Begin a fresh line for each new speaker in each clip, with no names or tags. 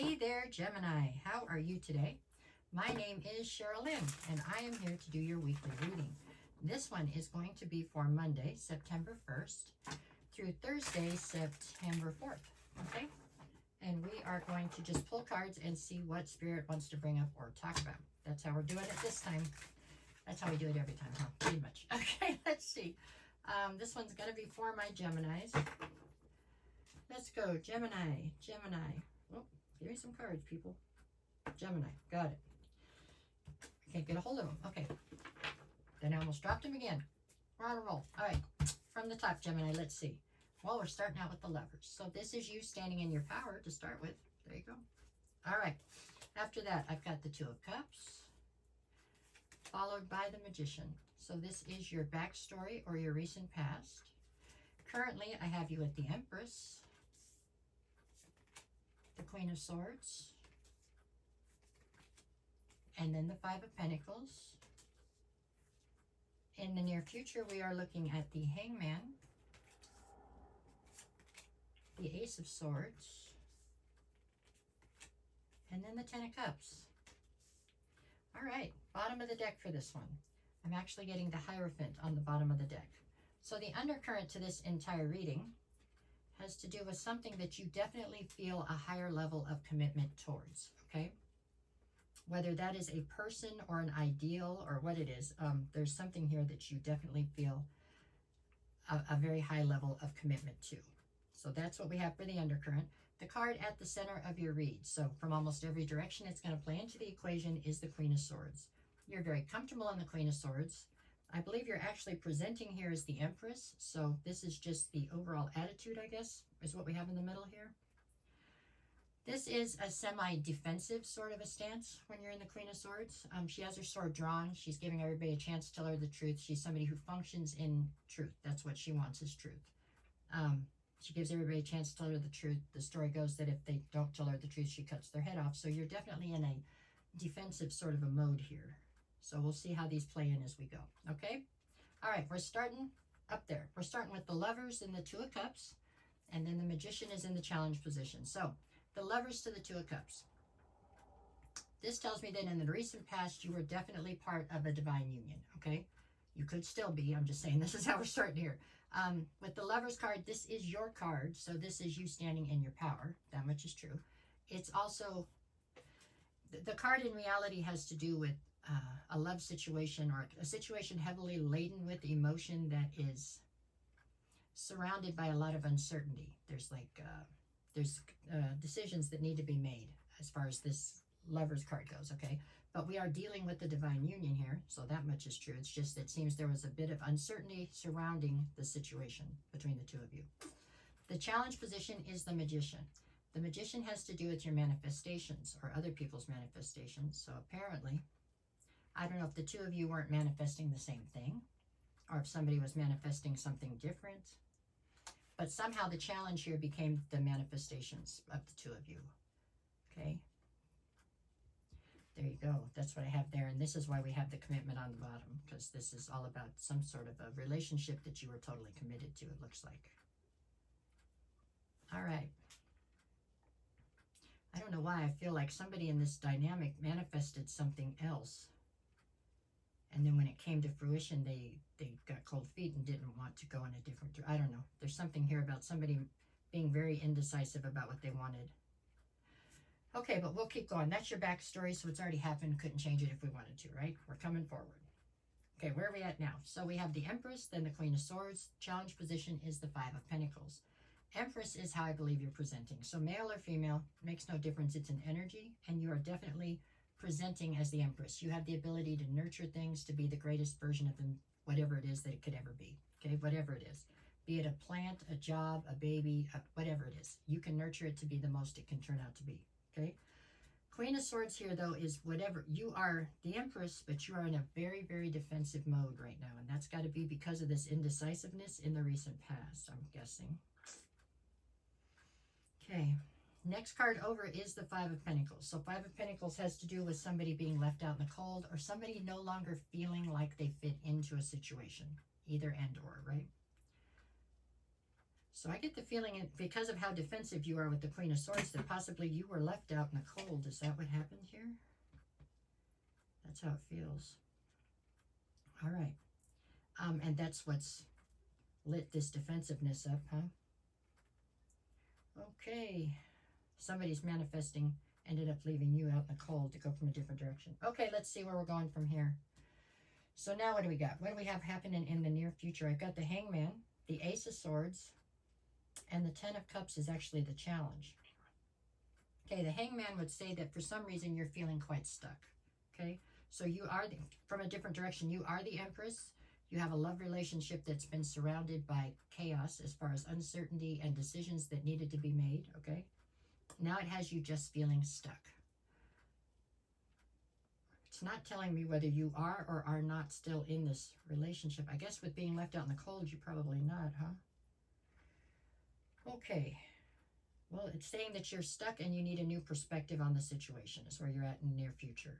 Hey there, Gemini. How are you today? My name is Cheryl Lynn, and I am here to do your weekly reading. This one is going to be for Monday, September 1st through Thursday, September 4th. Okay? And we are going to just pull cards and see what Spirit wants to bring up or talk about. That's how we're doing it this time. That's how we do it every time, huh? Pretty much. Okay, let's see. This one's going to be for my Geminis. Let's go. Gemini. Oh, give me some cards, people. Gemini. Got it. I can't get a hold of them. Okay. Then I almost dropped him again. We're on a roll. All right. From the top, Gemini, let's see. Well, we're starting out with the Lovers. So this is you standing in your power to start with. There you go. All right. After that, I've got the Two of Cups, followed by the Magician. So this is your backstory or your recent past. Currently, I have you at the Empress, the Queen of Swords, and then the Five of Pentacles. In the near future, we are looking at the Hangman, the Ace of Swords, and then the Ten of Cups. All right, bottom of the deck for this one. I'm actually getting the Hierophant on the bottom of the deck. So the undercurrent to this entire reading has to do with something that you definitely feel a higher level of commitment towards, okay? Whether that is a person or an ideal or what it is, there's something here that you definitely feel a very high level of commitment to. So that's what we have for the undercurrent. The card at the center of your read, so from almost every direction it's going to play into the equation, is the Queen of Swords. You're very comfortable on the Queen of Swords. I believe you're actually presenting here as the Empress, so this is just the overall attitude, I guess, is what we have in the middle here. This is a semi-defensive sort of a stance when you're in the Queen of Swords. She has her sword drawn. She's giving everybody a chance to tell her the truth. She's somebody who functions in truth. That's what she wants, is truth. She gives everybody a chance to tell her the truth. The story goes that if they don't tell her the truth, she cuts their head off. So you're definitely in a defensive sort of a mode here. So we'll see how these play in as we go, okay? All right, we're starting up there. We're starting with the Lovers in the Two of Cups, and then the Magician is in the challenge position. So the Lovers to the Two of Cups. This tells me that in the recent past, you were definitely part of a divine union, okay? You could still be. I'm just saying this is how we're starting here. With the Lovers card, this is your card, so this is you standing in your power. That much is true. It's also, the card in reality has to do with a love situation or a situation heavily laden with emotion that is surrounded by a lot of uncertainty. There's decisions that need to be made as far as this Lovers card goes, okay? But we are dealing with the divine union here, so that much is true. It's just it seems there was a bit of uncertainty surrounding the situation between the two of you. The challenge position is the Magician. The Magician has to do with your manifestations or other people's manifestations. So apparently, I don't know if the two of you weren't manifesting the same thing or if somebody was manifesting something different, but somehow the challenge here became the manifestations of the two of you, okay? There you go. That's what I have there. And this is why we have the commitment on the bottom, because this is all about some sort of a relationship that you were totally committed to, it looks like. All right. I don't know why I feel like somebody in this dynamic manifested something else. And then when it came to fruition, they got cold feet and didn't want to go in a different direction. I don't know. There's something here about somebody being very indecisive about what they wanted. Okay, but we'll keep going. That's your backstory, so it's already happened. Couldn't change it if we wanted to, right? We're coming forward. Okay, where are we at now? So we have the Empress, then the Queen of Swords. Challenge position is the Five of Pentacles. Empress is how I believe you're presenting. So male or female, makes no difference. It's an energy, and you are definitely presenting as the Empress. You have the ability to nurture things to be the greatest version of them, whatever it is that it could ever be, okay? Whatever it is. Be it a plant, a job, a baby, whatever it is. You can nurture it to be the most it can turn out to be. Okay, Queen of Swords here, though, is whatever. You are the Empress, but you are in a very, very defensive mode right now. And that's got to be because of this indecisiveness in the recent past, I'm guessing. Okay, next card over is the Five of Pentacles. So Five of Pentacles has to do with somebody being left out in the cold or somebody no longer feeling like they fit into a situation. Either and or, right? So I get the feeling, because of how defensive you are with the Queen of Swords, that possibly you were left out in the cold. Is that what happened here? That's how it feels. All right. And that's what's lit this defensiveness up, huh? Okay. Somebody's manifesting ended up leaving you out in the cold to go from a different direction. Okay, let's see where we're going from here. So now what do we got? What do we have happening in the near future? I've got the Hangman, the Ace of Swords, and the Ten of Cups is actually the challenge. Okay, the Hangman would say that for some reason you're feeling quite stuck. Okay, so you are, from a different direction, you are the Empress. You have a love relationship that's been surrounded by chaos as far as uncertainty and decisions that needed to be made, okay? Now it has you just feeling stuck. It's not telling me whether you are or are not still in this relationship. I guess with being left out in the cold, you're probably not, huh? Okay. Well, it's saying that you're stuck and you need a new perspective on the situation is where you're at in the near future.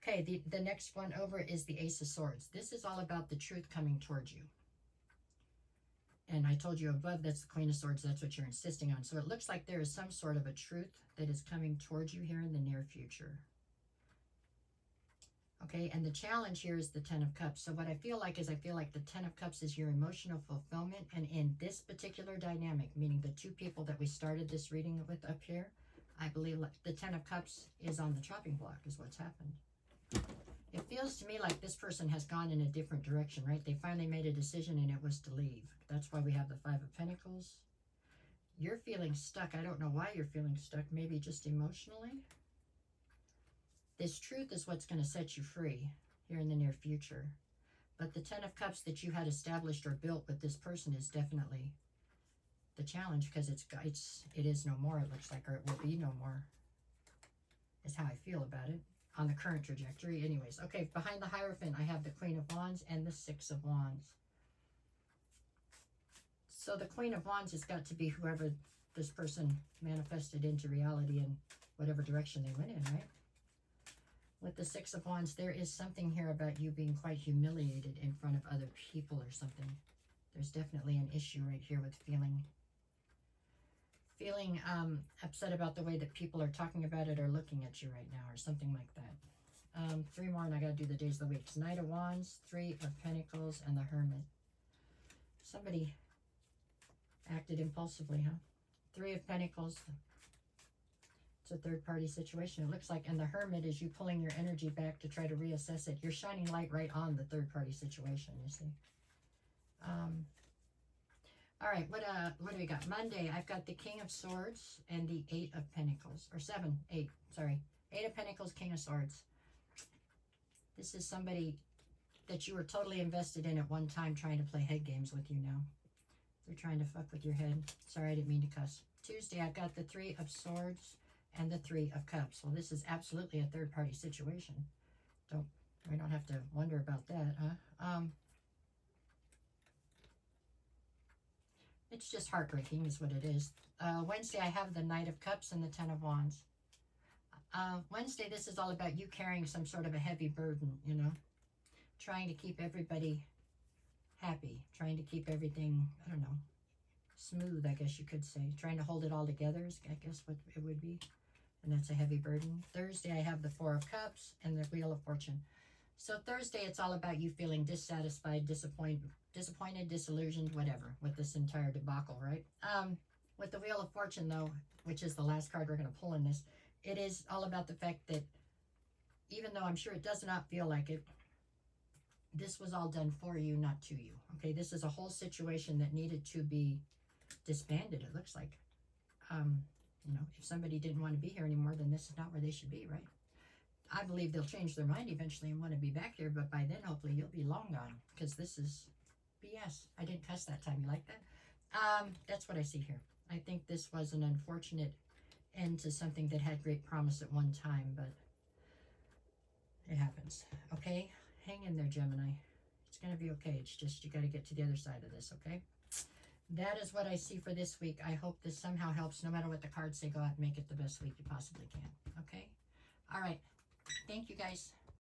Okay, the next one over is the Ace of Swords. This is all about the truth coming towards you. And I told you above, that's the Queen of Swords. That's what you're insisting on. So it looks like there is some sort of a truth that is coming towards you here in the near future. Okay, and the challenge here is the Ten of Cups. So what I feel like is the Ten of Cups is your emotional fulfillment. And in this particular dynamic, meaning the two people that we started this reading with up here, I believe the Ten of Cups is on the chopping block is what's happened. It feels to me like this person has gone in a different direction, right? They finally made a decision and it was to leave. That's why we have the Five of Pentacles. You're feeling stuck. I don't know why you're feeling stuck. Maybe just emotionally. This truth is what's going to set you free here in the near future. But the Ten of Cups that you had established or built with this person is definitely the challenge, because it is no more, it looks like, or it will be no more, is how I feel about it on the current trajectory. Anyways, okay, behind the Hierophant, I have the Queen of Wands and the Six of Wands. So the Queen of Wands has got to be whoever this person manifested into reality in whatever direction they went in, right? With the Six of Wands, there is something here about you being quite humiliated in front of other people or something. There's definitely an issue right here with feeling upset about the way that people are talking about it or looking at you right now or something like that. Three more and I got to do the days of the week. Knight of Wands, Three of Pentacles, and the Hermit. Somebody acted impulsively, huh? Three of Pentacles. It's a third-party situation, it looks like. And the Hermit is you pulling your energy back to try to reassess it. You're shining light right on the third-party situation, you see. All right, what do we got? Monday, I've got the King of Swords and the Eight of Pentacles. Or Eight of Pentacles, King of Swords. This is somebody that you were totally invested in at one time, trying to play head games with you now. They're trying to fuck with your head. Sorry, I didn't mean to cuss. Tuesday, I've got the Three of Swords and the Three of Cups. Well, this is absolutely a third-party situation. We don't have to wonder about that, huh? It's just heartbreaking is what it is. Wednesday, I have the Knight of Cups and the Ten of Wands. Wednesday, this is all about you carrying some sort of a heavy burden, you know, trying to keep everybody happy, trying to keep everything, I don't know, smooth, I guess you could say. Trying to hold it all together is, I guess, what it would be. And that's a heavy burden. Thursday, I have the Four of Cups and the Wheel of Fortune. So Thursday, it's all about you feeling dissatisfied, disappointed, disillusioned, whatever, with this entire debacle, right? With the Wheel of Fortune, though, which is the last card we're going to pull in this, it is all about the fact that even though I'm sure it does not feel like it, this was all done for you, not to you. Okay, this is a whole situation that needed to be disbanded, it looks like. You know, if somebody didn't want to be here anymore, then this is not where they should be, right? I believe they'll change their mind eventually and want to be back here, but by then, hopefully, you'll be long gone, because this is BS. I didn't cuss that time. You like that? That's what I see here. I think this was an unfortunate end to something that had great promise at one time, but it happens. Okay? Hang in there, Gemini. It's going to be okay. It's just you got to get to the other side of this, okay? That is what I see for this week. I hope this somehow helps. No matter what the cards say, go out and make it the best week you possibly can, okay? All right. Thank you, guys.